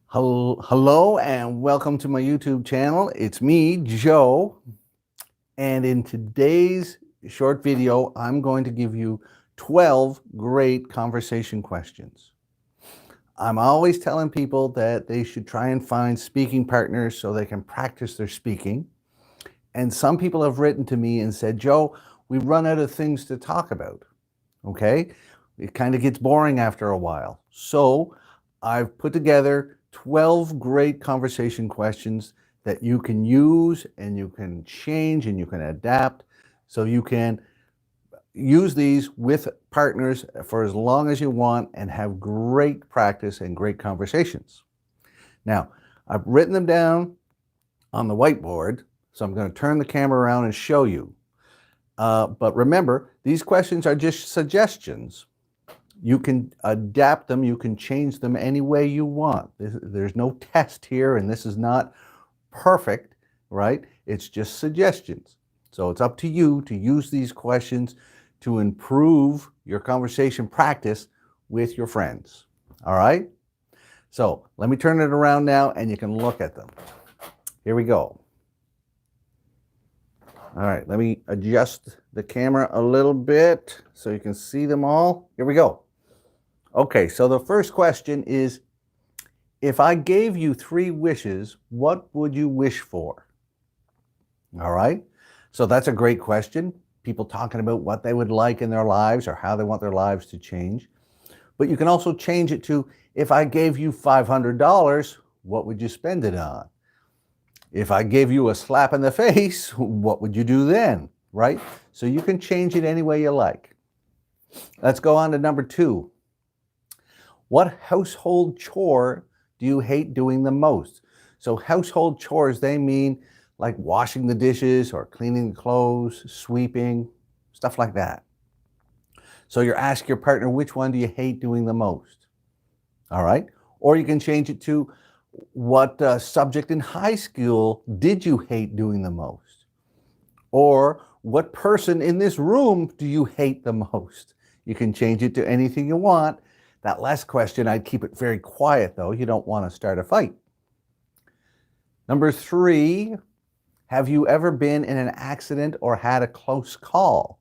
Hello and welcome to my YouTube channel. It's me, Joe, and in today's short video, I'm going to give you 12 great conversation questions. I'm always telling people that they should try and find speaking partners so they can practice their speaking. And some people have written to me and said, Joe, we run out of things to talk about. Okay? It kind of gets boring after a while. So I've put together 12 great conversation questions that you can use and you can change and you can adapt so you can use these with partners for as long as you want and have great practice and great conversations. Now, I've written them down on the whiteboard, so I'm going to turn the camera around and show you. But remember, these questions are just suggestions. You can adapt them, you can change them any way you want. There's no test here, and this is not perfect, right? It's just suggestions. So it's up to you to use these questions to improve your conversation practice with your friends. All right? So let me turn it around now and you can look at them. Here we go. All right, let me adjust the camera a little bit so you can see them all. Here we go. Okay, so the first question is, if I gave you 3 wishes, what would you wish for? All right, so that's a great question. People talking about what they would like in their lives or how they want their lives to change. But you can also change it to, if I gave you $500, what would you spend it on? If I gave you a slap in the face, what would you do then, right? So you can change it any way you like. Let's go on to number 2. What household chore do you hate doing the most? So household chores, they mean like washing the dishes or cleaning the clothes, sweeping, stuff like that. So you're asking your partner, which one do you hate doing the most? All right. Or you can change it to, what subject in high school did you hate doing the most? Or what person in this room do you hate the most? You can change it to anything you want. That last question, I'd keep it very quiet though. You don't want to start a fight. Number 3, have you ever been in an accident or had a close call?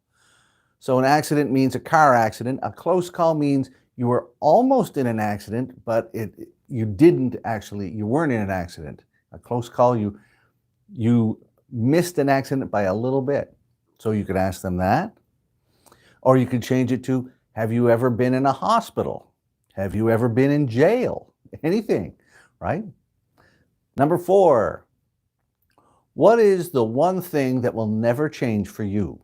So an accident means a car accident. A close call means you were almost in an accident, but you weren't in an accident. A close call, you missed an accident by a little bit. So you could ask them that. Or you could change it to, have you ever been in a hospital? Have you ever been in jail? Anything, right? Number 4, what is the one thing that will never change for you?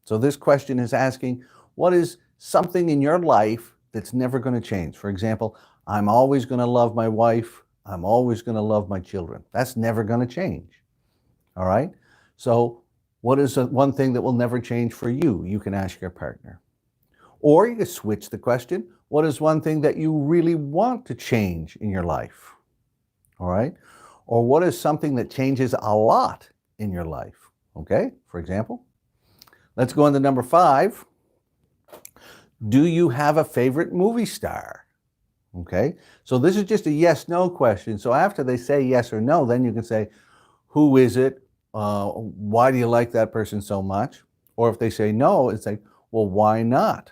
So this question is asking, what is something in your life that's never going to change? For example, I'm always going to love my wife. I'm always going to love my children. That's never going to change. All right? So what is the one thing that will never change for you? You can ask your partner. Or you can switch the question. What is one thing that you really want to change in your life? All right? Or what is something that changes a lot in your life? Okay, for example. Let's go on to number 5. Do you have a favorite movie star? Okay, so this is just a yes-no question. So after they say yes or no, then you can say, who is it? Why do you like that person so much? Or if they say no, it's like, well, why not?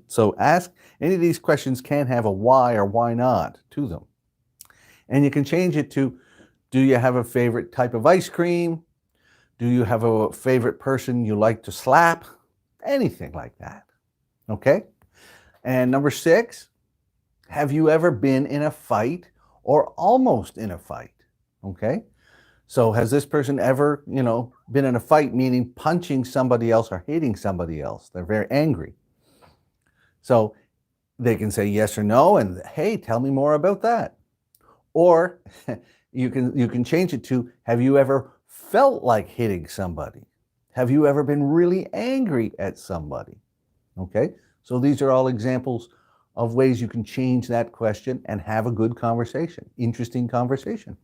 So ask, any of these questions can have a why or why not to them. And you can change it to, do you have a favorite type of ice cream? Do you have a favorite person you like to slap? Anything like that. Okay? And number 6, have you ever been in a fight or almost in a fight? Okay? So has this person ever, been in a fight, meaning punching somebody else or hitting somebody else? They're very angry. So they can say yes or no, and hey, tell me more about that. Or you can change it to, have you ever felt like hitting somebody? Have you ever been really angry at somebody? Okay, so these are all examples of ways you can change that question and have a good conversation, interesting conversation.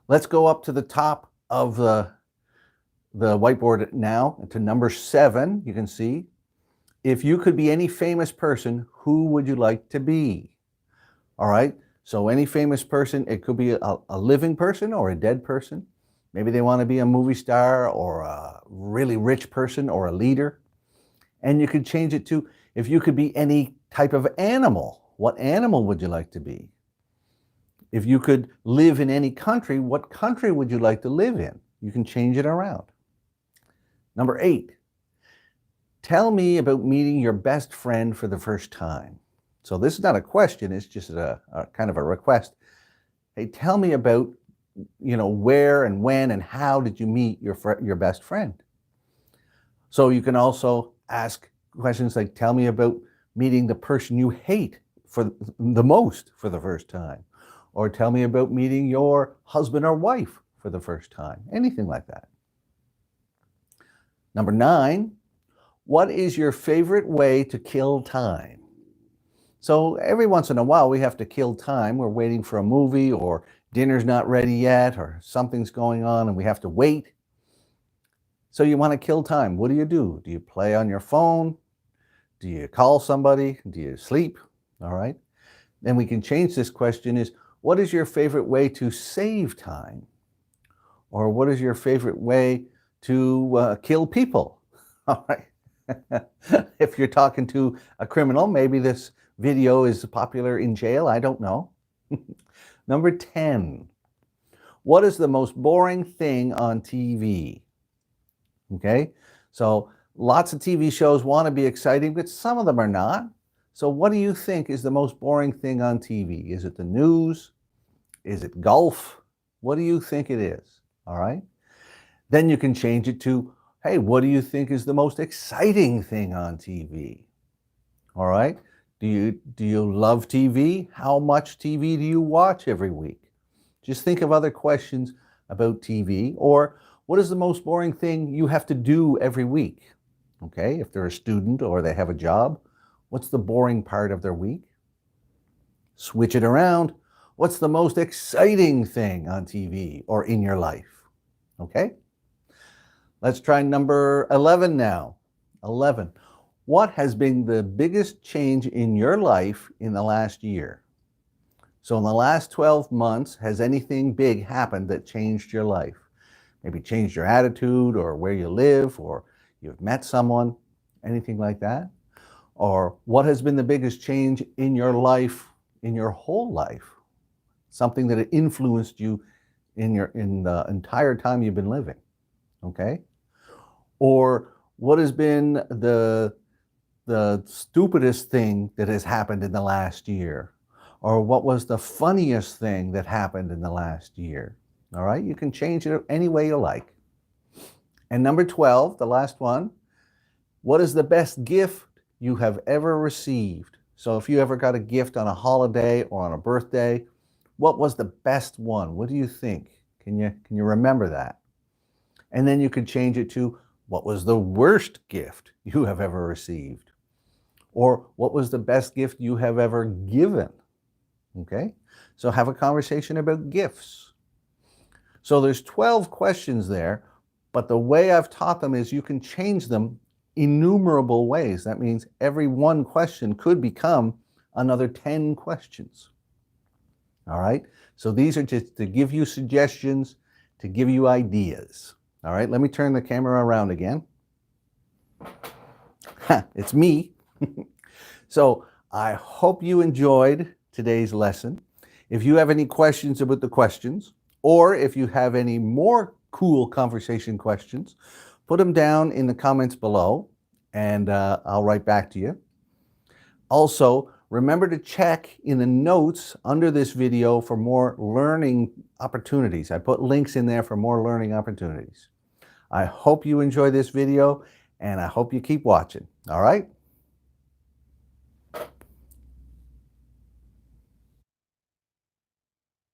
Let's go up to the top of the whiteboard now to number 7. You can see, if you could be any famous person, who would you like to be? All right. So any famous person, it could be a living person or a dead person. Maybe they want to be a movie star or a really rich person or a leader. And you could change it to, if you could be any type of animal, what animal would you like to be? If you could live in any country, what country would you like to live in? You can change it around. Number 8, tell me about meeting your best friend for the first time. So this is not a question, it's just a kind of a request. Hey, tell me about, where and when and how did you meet your best friend? So you can also ask questions like, tell me about meeting the person you hate for the most for the first time. Or tell me about meeting your husband or wife for the first time. Anything like that. Number 9, what is your favorite way to kill time? So every once in a while we have to kill time. We're waiting for a movie, or dinner's not ready yet, or something's going on and we have to wait. So you want to kill time. What do? Do you play on your phone? Do you call somebody? Do you sleep? All right. Then we can change this question is, what is your favorite way to save time? Or what is your favorite way to kill people? All right. If you're talking to a criminal, maybe this video is popular in jail. I don't know. Number 10, what is the most boring thing on TV? Okay, so lots of TV shows want to be exciting, but some of them are not. So what do you think is the most boring thing on TV? Is it the news? Is it golf? What do you think it is? All right. Then you can change it to, hey, what do you think is the most exciting thing on TV? All right. Do you love TV? How much TV do you watch every week? Just think of other questions about TV. Or what is the most boring thing you have to do every week? Okay, if they're a student or they have a job, what's the boring part of their week? Switch it around. What's the most exciting thing on TV or in your life? Okay, let's try number 11 now. 11. What has been the biggest change in your life in the last year? So in the last 12 months, has anything big happened that changed your life? Maybe changed your attitude or where you live, or you've met someone, anything like that? Or what has been the biggest change in your life, in your whole life? Something that influenced you in the entire time you've been living, okay? Or what has been the stupidest thing that has happened in the last year? Or what was the funniest thing that happened in the last year? All right, you can change it any way you like. And number 12, the last one, what is the best gift you have ever received? So if you ever got a gift on a holiday or on a birthday, what was the best one? What do you think? Can you remember that? And then you could change it to, what was the worst gift you have ever received? Or what was the best gift you have ever given? Okay, so have a conversation about gifts. So there's 12 questions there, but the way I've taught them is you can change them innumerable ways. That means every one question could become another 10 questions. All right, so these are just to give you suggestions, to give you ideas. All right, let me turn the camera around again. It's me. So I hope you enjoyed today's lesson. If you have any questions about the questions, or if you have any more cool conversation questions, put them down in the comments below and I'll write back to you. Also, remember to check in the notes under this video for more learning opportunities. I put links in there for more learning opportunities. I hope you enjoy this video and I hope you keep watching. All right?